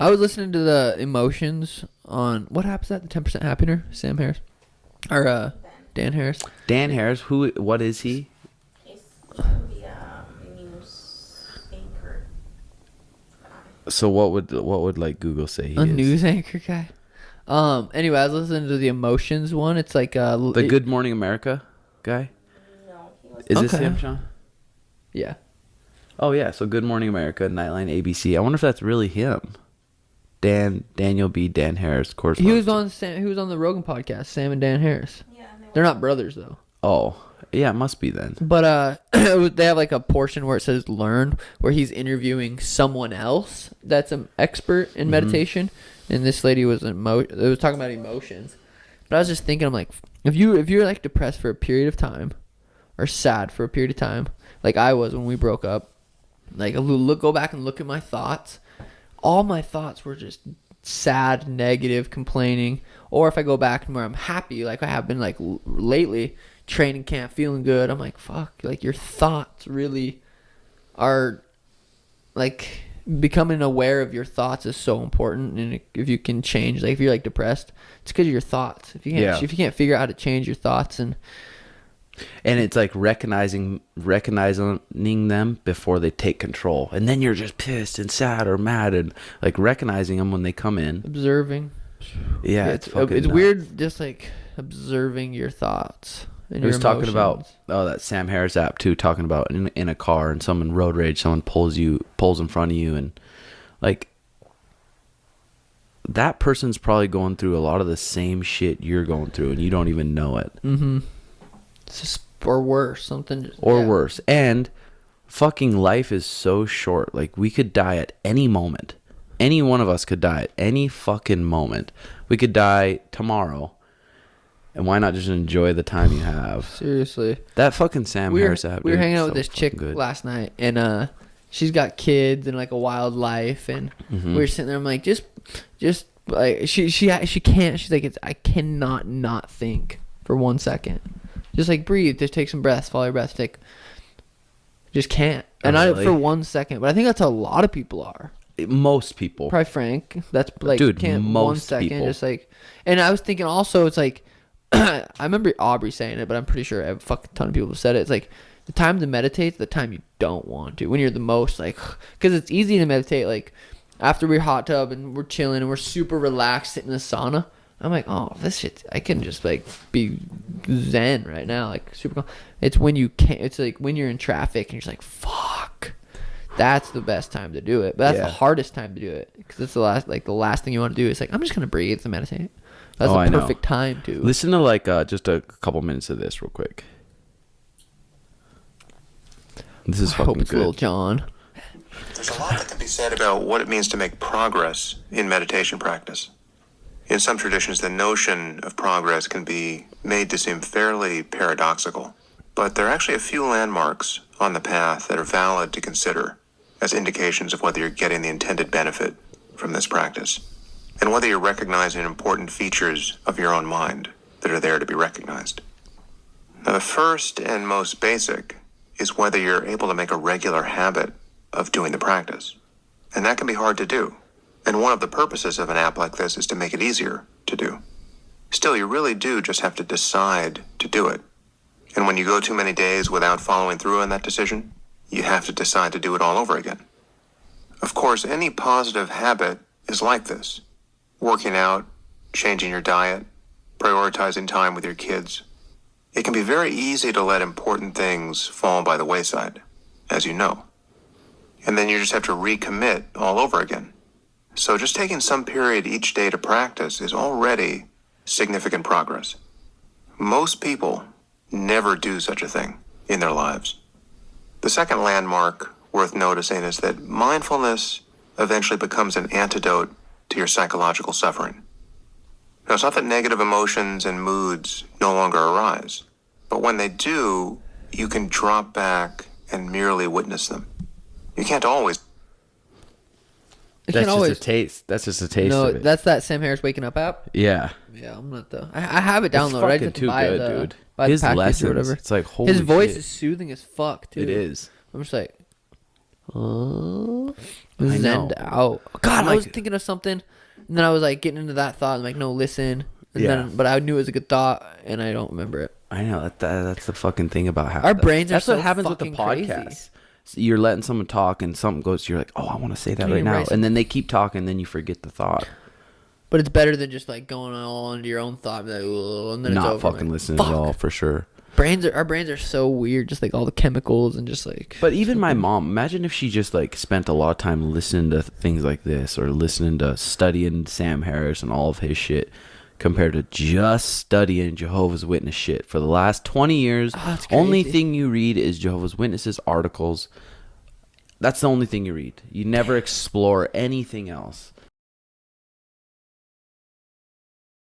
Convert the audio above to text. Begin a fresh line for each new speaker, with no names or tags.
I was listening to the emotions on what happens at the 10% Happier, Sam Harris or Dan Harris.
Dan Harris, what is he?
He's the news anchor.
So what would like Google say he
A
is?
news anchor guy. Anyway, I was listening to the emotions one. It's like
the Good Morning America guy.
No, he was.
Is this
Okay.
him, Sean?
Yeah.
Oh yeah, so Good Morning America, Nightline, ABC. I wonder if that's really him. Daniel B. Dan Harris, correspondent.
He was on the Rogan podcast, Sam and Dan Harris.
Yeah, and
They're not brothers though.
Oh, yeah, it must be then.
But they have like a portion where it says learn, where he's interviewing someone else that's an expert in meditation, and this lady was talking about emotions. But I was just thinking, I'm like, if you're like depressed for a period of time, or sad for a period of time, like I was when we broke up, like go back and look at my thoughts. All my thoughts were just sad, negative, complaining. Or if I go back to where I'm happy, like I have been like lately, training camp, feeling good, I'm like, fuck, like your thoughts really are like becoming aware of your thoughts is so important. And if you can change, like if you're like depressed, it's because of your thoughts. If you can't figure out how to change your thoughts and
it's like recognizing them before they take control, and then you're just pissed and sad or mad, and like recognizing them when they come in,
observing.
Yeah,
it's
nuts.
weird, just like observing your thoughts. And
He was
your
talking about that Sam Harris app too, talking about in a car and someone road rage, someone pulls in front of you, and like that person's probably going through a lot of the same shit you're going through, and you don't even know it.
Mm-hmm. It's just, or worse, something.
Worse. And fucking life is so short. Like, we could die at any moment. Any one of us could die at any fucking moment. We could die tomorrow. And why not just enjoy the time you have?
Seriously.
That fucking Sam Harris app.
We were hanging out with
so
this chick
good.
last night, and she's got kids and like a wild life, and we were sitting there. I'm like, just like she can't. She's like, I cannot not think for 1 second. Just like breathe. Just take some breaths. Follow your breath. Just can't. And
Really?
I for 1 second, but I think that's how a lot of people are.
Most people.
Probably Frank. That's like,
dude,
can't
most
1 second.
people.
Just like, and I was thinking also, it's like, I remember Aubrey saying it, but I'm pretty sure a fucking ton of people have said it. It's like the time to meditate, the time you don't want to, when you're the most like, because it's easy to meditate like after we're hot tub and we're chilling and we're super relaxed sitting in the sauna. I'm like, oh, this shit, I can just like be zen right now, like super calm. It's when you can't. It's like when you're in traffic and you're just like, fuck. That's the best time to do it, but that's the hardest time to do it because it's the last thing you want to do. Is like, I'm just gonna breathe and meditate. That's the perfect time to
listen to like just a couple minutes of this real quick. This is fucking
it's
good.
Lil John.
There's a lot that can be said about what it means to make progress in meditation practice. In some traditions, the notion of progress can be made to seem fairly paradoxical, but there are actually a few landmarks on the path that are valid to consider as indications of whether you're getting the intended benefit from this practice, and whether you're recognizing important features of your own mind that are there to be recognized. Now, the first and most basic is whether you're able to make a regular habit of doing the practice. And that can be hard to do. And one of the purposes of an app like this is to make it easier to do. Still, you really do just have to decide to do it. And when you go too many days without following through on that decision, you have to decide to do it all over again. Of course, any positive habit is like this. Working out, changing your diet, prioritizing time with your kids. It can be very easy to let important things fall by the wayside, as you know. And then you just have to recommit all over again. So just taking some period each day to practice is already significant progress. Most people never do such a thing in their lives. The second landmark worth noticing is that mindfulness eventually becomes an antidote to your psychological suffering. Now, it's not that negative emotions and moods no longer arise, but when they do, you can drop back and merely witness them. You can't always.
That's just a taste. That's just a taste of it.
That's that Sam Harris Waking Up app.
Yeah.
Yeah, I'm not the. I have it downloaded.
It's fucking too good, dude.
His
lessons,
or whatever.
it's like, holy
his voice
shit.
is soothing as fuck too.
It is.
I'm just like,
I
Zened
know.
out. God,
I'm
I was
like-
thinking of something, and then I was like getting into that thought. I'm like, no, listen. And
Yeah.
then, but I knew it was a good thought, and I don't remember it.
I know that's the fucking thing about how
Our brains are
That's what
so
happens with the
fucking crazy.
podcast. So you're letting someone talk, and something goes. You're like, oh, I want to say that
Can
right
you
now,
erase
and
it?
then they keep talking, and then you forget the thought.
But it's better than just like going all into your own thought, and, like, "Ugh," and then it's
Not
over.
fucking
Like,
listening
fuck.
at all, for sure.
Our brains are so weird, just like all the chemicals and just like.
But even my mom, imagine if she just like spent a lot of time listening to things like this, or listening to studying Sam Harris and all of his shit, compared to just studying Jehovah's Witness shit for the last 20 years.
Oh, it's
Only
crazy.
thing you read is Jehovah's Witnesses articles. That's the only thing you read. You never explore anything else.